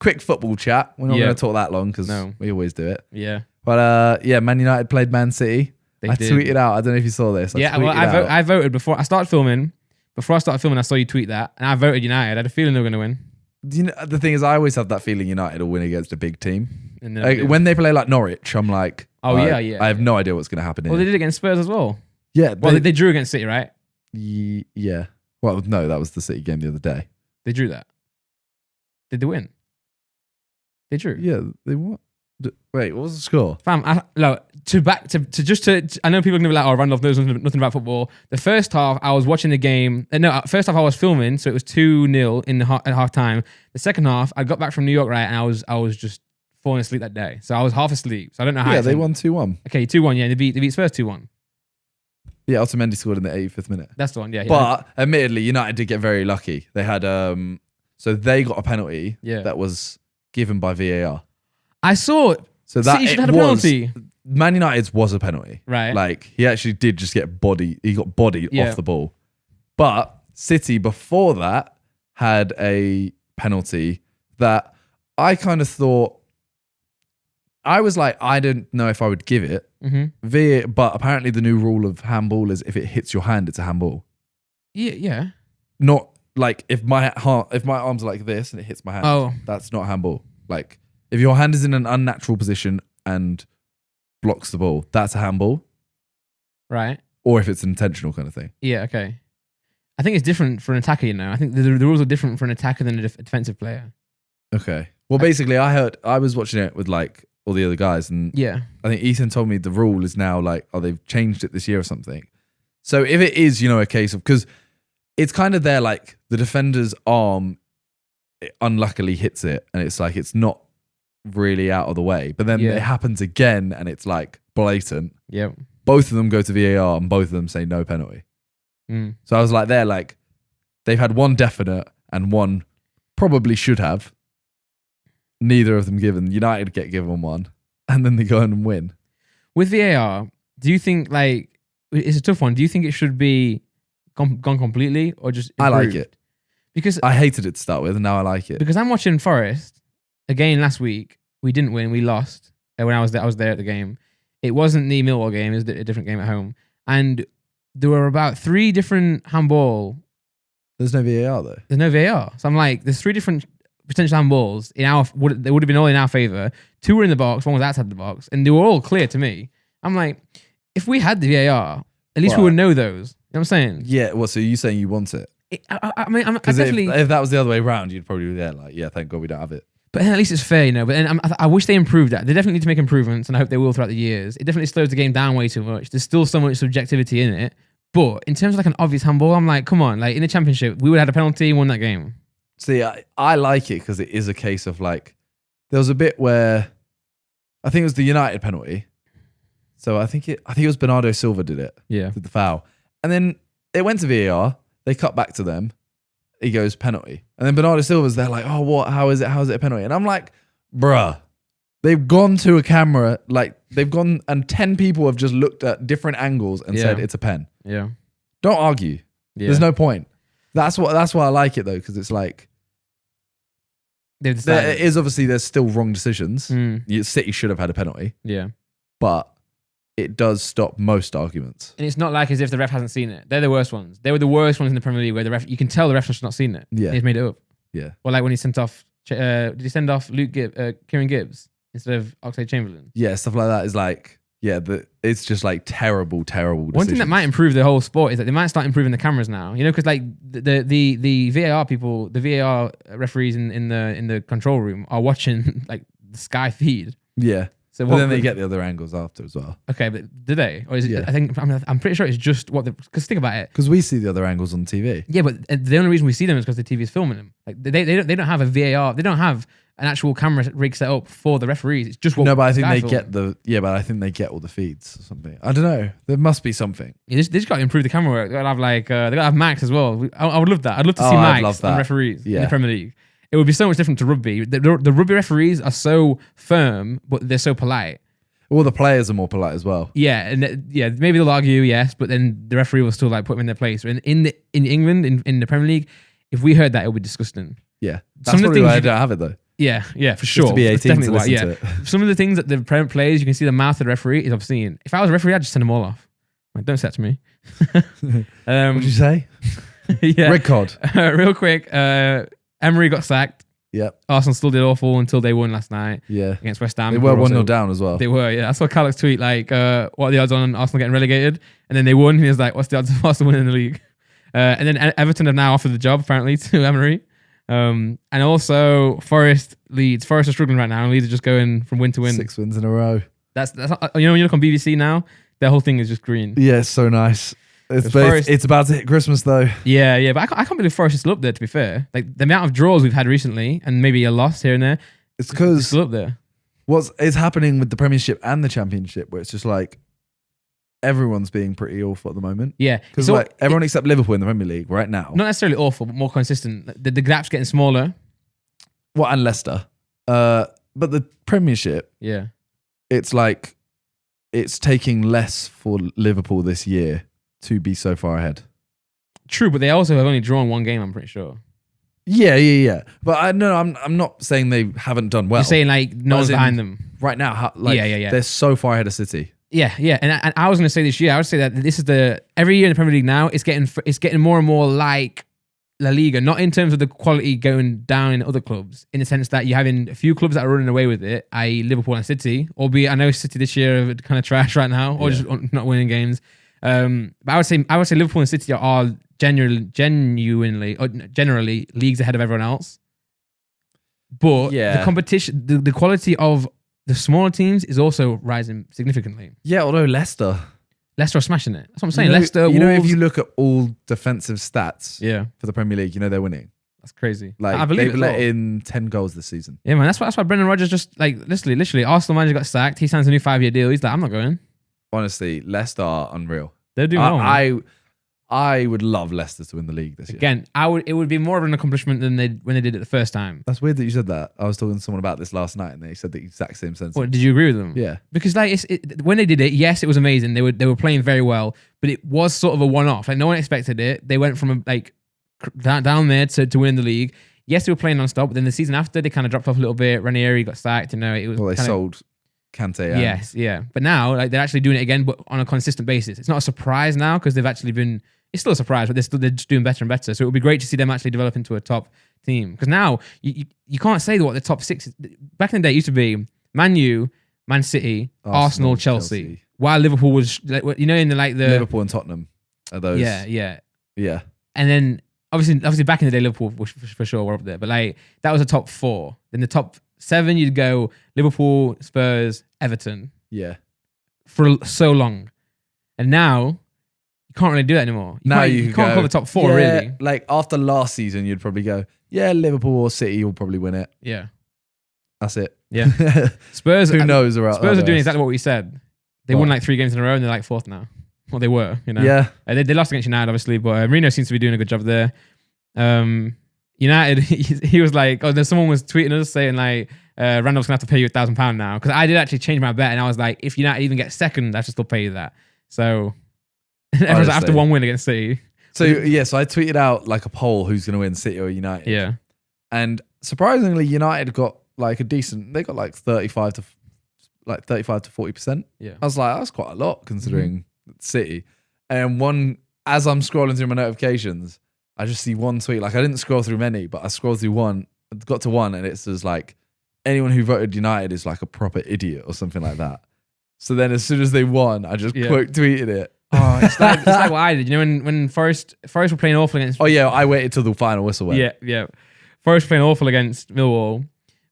quick football chat. We're not Yeah. going to talk that long because No. we always do it. Yeah. But Man United played Man City. They I did. tweeted out. I don't know if you saw this. I voted before I started filming. Before I started filming, I saw you tweet that, and I voted United. I had a feeling they were going to win. You know, the thing is, I always have that feeling United will win against a big team. And then When they play like Norwich, I'm like, yeah. I have no idea what's going to happen here. Well, they did it against Spurs as well. Yeah. Well, they drew against City, right? Yeah. Well, no, that was the City game the other day. They drew that. Did they win? They drew. Yeah, they what? Wait, what was the score? Fam, I know people are gonna be like, "Oh, Randolph knows nothing about football." The first half, I was watching the game. First half I was filming, so it was 2-0 at half time. The second half, I got back from New York, right, and I was just falling asleep that day. So I was half asleep. So I don't know how. Yeah, they won 2-1. Okay, 2-1. Yeah, they beat Spurs 2-1. Yeah, Otamendi scored in the 85th minute. That's the one. Yeah. But admittedly, United did get very lucky. They had so they got a penalty that was given by VAR. I saw. So that City should have had a penalty. Man United's was a penalty. Right. Like, he actually did just get bodied. He got bodied off the ball. But City, before that, had a penalty that I kind of thought, I was like, I didn't know if I would give it. Mm-hmm. But apparently the new rule of handball is if it hits your hand, it's a handball. Yeah. Not like if my arms are like this and it hits my hand, Oh. that's not handball. Like, if your hand is in an unnatural position and blocks the ball, that's a handball. Right. Or if it's intentional kind of thing. Yeah, okay. I think it's different for an attacker, you know. I think the rules are different for an attacker than a defensive player. Okay. Well, basically, I was watching it with like all the other guys, and yeah, I think Ethan told me the rule is now like, oh, they've changed it this year or something. So if it is, a case of, because it's kind of there, like the defender's arm unluckily hits it, and it's like it's not really out of the way, but then it happens again, and it's like blatant. Yeah. Both of them go to VAR, and both of them say no penalty. So I was like, they're like, they've had one definite and one probably should have. Neither of them given. United get given one, and then they go and win. With VAR, do you think, like, it's a tough one. Do you think it should be gone completely or just improved? I like it. Because I hated it to start with, and now I like it. Because I'm watching Forest again last week. We didn't win. We lost. When I was there at the game. It wasn't the Millwall game. It was a different game at home. And there were about 3 different handball. There's no VAR though. There's no VAR. So I'm like, there's 3 different potential handballs they would have been all in our favour. 2 were in the box, 1 was outside the box, and they were all clear to me. I'm like, if we had the VAR, at least we would know those. You know what I'm saying? Yeah. Well, so you saying you want it? I mean, I Because definitely. if that was the other way around, you'd probably be there like, yeah, thank God we don't have it. But at least it's fair, you know. But then I wish they improved that. They definitely need to make improvements, and I hope they will throughout the years. It definitely slows the game down way too much. There's still so much subjectivity in it. But in terms of like an obvious handball, I'm like, come on, like in the championship, we would have had a penalty and won that game. See, I like it because it is a case of like, there was a bit where I think it was the United penalty. So I think it was Bernardo Silva did it. Yeah. Did the foul. And then it went to VAR. They cut back to them. He goes penalty. And then Bernardo Silva's there like, oh, what? How is it? How is it a penalty? And I'm like, bruh, they've gone to a camera, like they've gone and 10 people have just looked at different angles and said it's a pen. Yeah. Don't argue. Yeah. There's no point. That's why I like it though, because it's like, there is obviously there's still wrong decisions. City should have had a penalty. Yeah. But it does stop most arguments. And it's not like as if the ref hasn't seen it. They're the worst ones. They were the worst ones in the Premier League where the ref, you can tell the ref has not seen it. Yeah. He's made it up. Yeah. Or like when he sent off, did he send off Kieran Gibbs instead of Oxlade-Chamberlain? Yeah, stuff like that is like, it's just like terrible decisions. One thing that might improve the whole sport is that they might start improving the cameras now. You know, because like the VAR people, the VAR referees in the control room are watching like the Sky feed. Yeah. So but then they get the other angles after as well. Okay, but do they? Or is it? Yeah. I think I'm pretty sure it's just what because think about it. Because we see the other angles on TV. Yeah, but the only reason we see them is because the TV is filming them. Like they don't have a VAR. They don't have an actual camera rig set up for the referees. It's just what. No, but I think Sky they film. get but I think they get all the feeds or something. I don't know. There must be something. Yeah, they just got to improve the camera work. They got to have they got to have Max as well. I would love that. I'd love to see Max on referees in the Premier League. It would be so much different to rugby. The rugby referees are so firm, but they're so polite. All the players are more polite as well. Yeah, and maybe they'll argue, yes, but then the referee will still like put them in their place. In England, in the Premier League, if we heard that, it would be disgusting. Yeah, that's probably why I don't have it though. Yeah, for Just sure. to be That's 18 to definitely why, listen to it. Some of the things that the Prem plays, you can see the mouth of the referee is obscene. If I was a referee, I'd just send them all off. Like, don't say that to me. What'd you say? Yeah. Red card. Real quick, Emery got sacked. Yep. Arsenal still did awful until they won last night Yeah. against West Ham. They were Also- 1-0 down as well. They were, yeah. I saw Calix tweet like, what are the odds on Arsenal getting relegated? And then they won. And he was like, what's the odds of Arsenal winning the league? And then Everton have now offered the job apparently to Emery. And also Forest Leeds. Forest are struggling right now, and Leeds are just going from win to win. 6 wins in a row. That's when you look on BBC now, their whole thing is just green. Yeah, it's so nice. Forest- It's about to hit Christmas though. Yeah, but I can't believe Forest is still up there. To be fair, like the amount of draws we've had recently, and maybe a loss here and there, It's it's because still up there. what is happening with the Premiership and the Championship, where it's just like everyone's being pretty awful at the moment. Yeah, Because So, like everyone except Liverpool in the Premier League right now. not necessarily awful, but more consistent. The gap's getting smaller. Well, and Leicester. But the Premiership, Yeah, it's like it's taking less for Liverpool this year to be so far ahead. true, but they also have only drawn one game. I'm pretty sure. Yeah. But I'm not saying they haven't done well. You're saying like no As one's in- behind them. right now, like Yeah. they're so far ahead of City. Yeah, and I was going to say this year, I would say that this is every year in the Premier League now, it's getting more and more like La Liga, not in terms of the quality going down in other clubs, in the sense that you're having a few clubs that are running away with it, i.e. Liverpool and City, albeit I know City this year are kind of trash right now, or just not winning games. But I would say Liverpool and City are generally leagues ahead of everyone else. But the competition, the quality of the smaller teams is also rising significantly. Yeah, although Leicester Leicester are smashing it. That's what I'm saying. You know, Leicester, you know, if Wolves- you look at all defensive stats yeah, for the Premier League, you know they're winning. that's crazy. Like I believe they've it as let well. in 10 goals this season. Yeah, man. That's why Brendan Rodgers just like literally, Arsenal manager got sacked. He signs a new 5-year deal. He's like, I'm not going. Honestly, Leicester are unreal. They're doing well. man. I would love Leicester to win the league this year. Again, it would be more of an accomplishment than when they did it the first time. That's weird that you said that. I was talking to someone about this last night, and they said the exact same sentence. What, did you agree with them? Yeah. Because like when they did it, yes, it was amazing. They were playing very well, but it was sort of a one-off. Like no one expected it. They went from down there to win the league. Yes, they were playing non-stop, but then the season after they kind of dropped off a little bit. Ranieri got sacked. You know, it was Well, they kinda, sold Kante. And Yes, yeah. But now like they're actually doing it again, but on a consistent basis. It's not a surprise now because they've actually been. It's still a surprise, but they're just doing better and better. So it would be great to see them actually develop into a top team. Because now you can't say what the top six is. Back in the day, it used to be Man U, Man City, Arsenal, Chelsea. While Liverpool was, in the Liverpool and Tottenham are those. yeah. Yeah. And then obviously back in the day, Liverpool for sure were up there. But like that was a top 4. Then the top 7, you'd go Liverpool, Spurs, Everton Yeah. for so long, and now. You can't really do that anymore. You can't call the top 4 really. Like after last season, you'd probably go, yeah, Liverpool or City will probably win it. Yeah. That's it. Yeah. Spurs. Who knows? Spurs are doing exactly what we said. They won like 3 games in a row and they're like 4th now. Well, they were, Yeah. They lost against United, obviously, but Mourinho seems to be doing a good job there. United, he was like, someone was tweeting us saying like, Randolph's gonna have to pay you £1,000 now. Because I did actually change my bet and I was like, if United even get second, I should still pay you that. So everyone's like, after one win against City. So I tweeted out like a poll who's going to win, City or United. Yeah. And surprisingly, United got like they got like 35 to 40%. Yeah. I was like, that's quite a lot considering City. And as I'm scrolling through my notifications, I just see one tweet. Like I didn't scroll through many, but I scrolled through one, got to one, and it says like, anyone who voted United is like a proper idiot or something like that. So then as soon as they won, I just quote tweeted it. Oh, it's like what I did. When Forest were playing awful against. Oh yeah, I waited till the final whistle went. Yeah. Forest were playing awful against Millwall.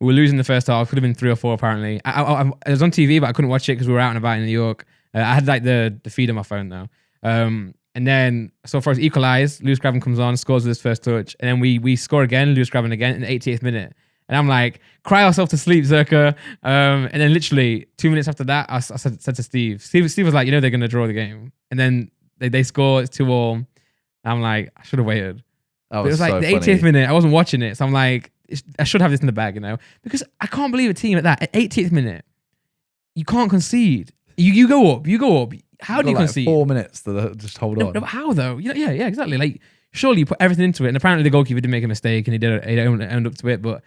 We were losing the first half. Could have been 3 or 4 apparently. I was on TV, but I couldn't watch it because we were out and about in New York. I had like the feed on my phone though. And then so Forest equalise. Lewis Graven comes on, scores with his first touch, and then we score again. Lewis Graven again in the 80th minute. And I'm like, cry ourselves to sleep, Zerka. And then literally 2 minutes after that, I said to Steve. Steve was like, they're going to draw the game. And then they score, it's 2-2. I'm like, I should have waited. It was like so the funny. 80th minute. I wasn't watching it. So I'm like, I should have this in the bag, Because I can't believe a team at that. At 80th minute, you can't concede. You go up. How do you like concede? 4 minutes to just hold on. No, but how though? Yeah, exactly. Like, surely you put everything into it. And apparently the goalkeeper did make a mistake and he owned up to it. But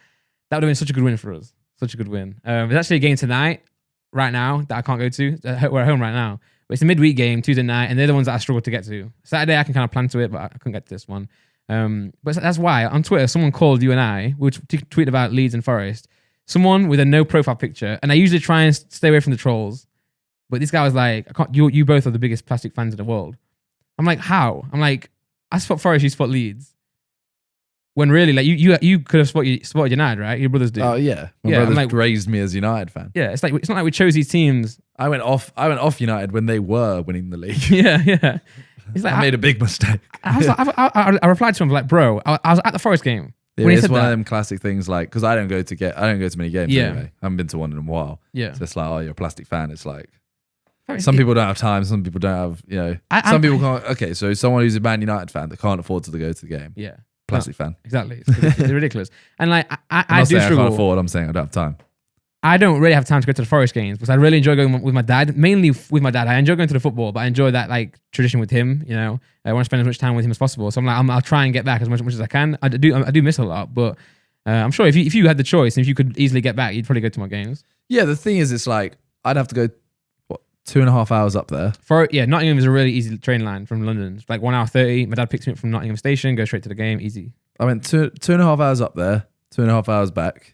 That would have been such a good win for us. Such a good win. There's actually a game tonight, right now, that I can't go to. We're at home right now. But it's a midweek game, Tuesday night, and they're the ones that I struggle to get to. Saturday, I can kind of plan to it, but I couldn't get to this one. But that's why on Twitter, someone called you and I, which tweet about Leeds and Forest, someone with a no profile picture, and I usually try and stay away from the trolls. But this guy was like, you both are the biggest plastic fans in the world. I'm like, how? I'm like, I spot Forest, you spot Leeds. When really, like you could have spotted United, right? Your brothers do. Oh yeah, my brothers raised me as a United fan. Yeah, it's not like we chose these teams. I went off United when they were winning the league. Yeah. It's like I made a big mistake. I replied to him like, bro, I was at the Forest game. Yeah, it's one of them classic things, like, because I don't go to many games anyway. I haven't been to one in a while. Yeah, so it's like, oh, you're a plastic fan. It's like some people don't have time. Some people don't have, some people can't. Okay, so someone who's a Man United fan that can't afford to go to the game. Yeah, plastic fan. Exactly, it's ridiculous. And like I do struggle. I can't afford. I'm saying I don't have time. I don't really have time to go to the Forest games because I really enjoy going with my dad. Mainly with my dad, I enjoy going to the football, but I enjoy that like tradition with him. I want to spend as much time with him as possible. So I'm like, I'll try and get back as much as I can. I do miss a lot, but I'm sure if you had the choice and if you could easily get back, you'd probably go to my games. Yeah, the thing is, it's like I'd have to go 2.5 hours up there. Nottingham is a really easy train line from London. It's like 1 hour 30. My dad picks me up from Nottingham Station, goes straight to the game, easy. I went 2.5 hours up there, 2.5 hours back.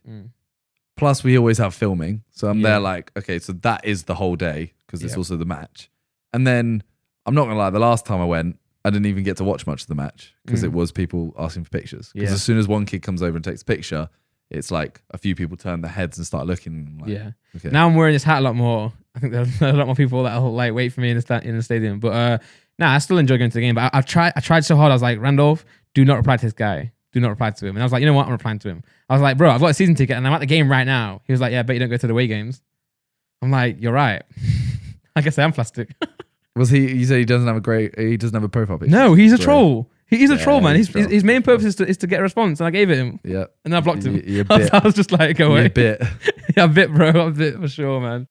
Plus, we always have filming. So I'm there like, okay, so that is the whole day because it's also the match. And then, I'm not going to lie, the last time I went, I didn't even get to watch much of the match because it was people asking for pictures. Because as soon as one kid comes over and takes a picture, it's like a few people turn their heads and start looking. Like, okay. Now I'm wearing this hat a lot more. I think there's a lot more people that'll like wait for me in the stadium. But I still enjoy going to the game. But I tried so hard. I was like, Randolph, do not reply to this guy. Do not reply to him. And I was like, you know what? I'm replying to him. I was like, bro, I've got a season ticket and I'm at the game right now. He was like, yeah, I bet you don't go to the away games. I'm like, you're right. I guess I am plastic. Was he? You said he doesn't have a profile picture. No, he's a troll. He is a troll, man. His main purpose is to get a response, and I gave it him. Yeah. And then I blocked him. You're a bit. I was just like, go away. You're a bit. Yeah, a bit, bro. A bit for sure, man.